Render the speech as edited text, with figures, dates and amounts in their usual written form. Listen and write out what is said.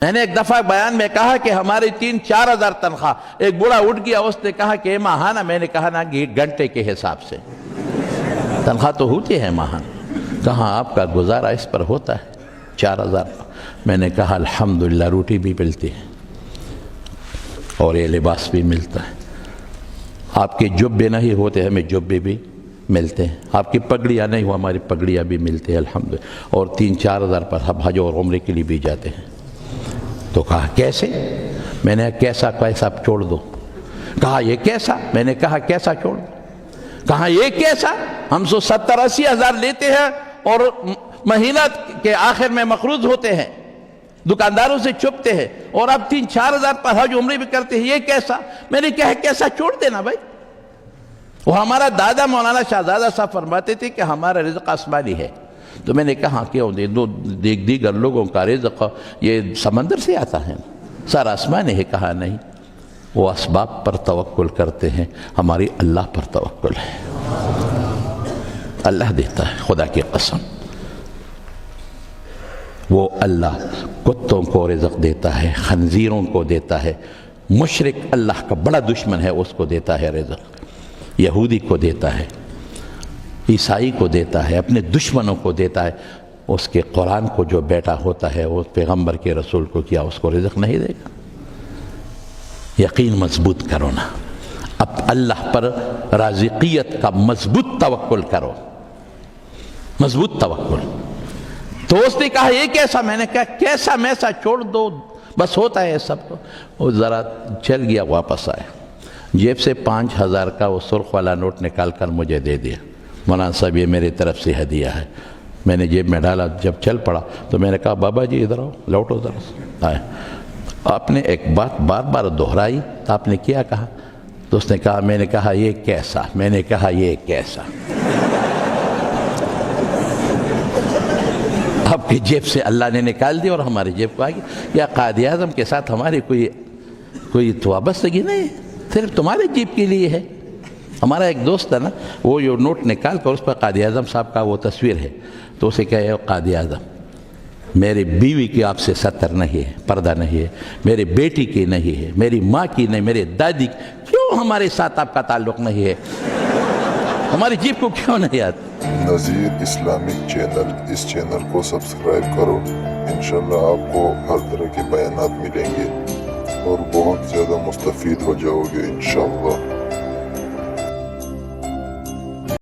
میں نے ایک دفعہ بیان میں کہا کہ ہماری 3-4 ہزار تنخواہ. ایک بوڑھا اٹھ گیا, اس نے کہا کہ ماہانہ. میں نے کہا نا گھنٹے کے حساب سے تنخواہ تو ہوتی ہے ماہانہ. کہاں آپ کا گزارا اس پر ہوتا ہے 4,000. میں نے کہا الحمدللہ روٹی بھی ملتی ہے اور یہ لباس بھی ملتا ہے. آپ کے جبے نہیں ہوتے ہمیں جبے بھی ملتے ہیں. آپ کی پگڑیاں نہیں ہو ہماری پگڑیاں بھی ملتے ہیں الحمدللہ. اور 3-4 ہزار پر ہم حج اور عمرے کے لیے بھی جاتے ہیں. تو کہا کیسے؟ میں نے کیسا کیسا چھوڑ دو. کہا یہ کیسا؟ میں نے کہا کیسا چھوڑ دو. کہا یہ کیسا؟ ہم 70-80 ہزار لیتے ہیں اور مہینہ کے آخر میں مقروض ہوتے ہیں, دکانداروں سے چھپتے ہیں, اور اب 3-4 ہزار پر حج عمرے بھی کرتے ہیں. یہ کیسا؟ میں نے کہا کیسا چھوڑ دینا بھائی. وہ ہمارا دادا مولانا شہزادہ صاحب فرماتے تھے کہ ہمارا رزق آسمانی ہے. تو میں نے کہا کیوں دیگر لوگوں کا رزق یہ سمندر سے آتا ہے, سر آسمانی ہے. کہا نہیں, وہ اسباب پر توکل کرتے ہیں, ہماری اللہ پر توکل ہے. اللہ دیتا ہے, خدا کی قسم. وہ اللہ کتوں کو رزق دیتا ہے, خنزیروں کو دیتا ہے. مشرک اللہ کا بڑا دشمن ہے, اس کو دیتا ہے رزق. یہودی کو دیتا ہے, عیسائی کو دیتا ہے, اپنے دشمنوں کو دیتا ہے. اس کے قرآن کو جو بیٹا ہوتا ہے وہ پیغمبر کے رسول کو کیا اس کو رزق نہیں دے گا؟ یقین مضبوط کرو نا, اب اللہ پر رازقیت کا مضبوط توکل کرو, مضبوط توکل. تو اس نے کہا یہ کیسا؟ میں نے کہا کیسا میسا چھوڑ دو, بس ہوتا ہے سب کو. وہ ذرا چل گیا, واپس آیا, جیب سے 5,000 کا وہ سرخ والا نوٹ نکال کر مجھے دے دیا. مولانا صاحب یہ میری طرف سے ہدیہ ہے. میں نے جیب میں ڈالا, جب چل پڑا تو میں نے کہا بابا جی ادھر آؤ, لوٹو ذرا. آئے, آپ نے ایک بات بار بار دہرائی, تو آپ نے کیا کہا؟ تو اس نے کہا, میں نے کہا یہ کیسا؟ میں نے کہا یہ کیسا؟ آپ کی جیب سے اللہ نے نکال دی اور ہماری جیب کو آ گئی. یا قائد اعظم کے ساتھ ہماری کوئی وابستگی نہیں ہے, صرف تمہارے جیب کے لیے ہے. ہمارا ایک دوست ہے نا, وہ یہ نوٹ نکال کر اس پر قائد اعظم صاحب کا وہ تصویر ہے, تو اسے کہے قائد اعظم میری بیوی کی آپ سے ستر نہیں ہے, پردہ نہیں ہے, میری بیٹی کی نہیں ہے, میری ماں کی نہیں, میرے دادی کی, کیوں ہمارے ساتھ آپ کا تعلق نہیں ہے؟ ہماری جیب کو کیوں نہیں آتی؟ نذیر اسلامک چینل, اس چینل کو سبسکرائب کرو. انشاءاللہ آپ کو ہر طرح کے بیانات ملیں گے اور بہت زیادہ مستفید ہو جاؤ گے انشاءاللہ.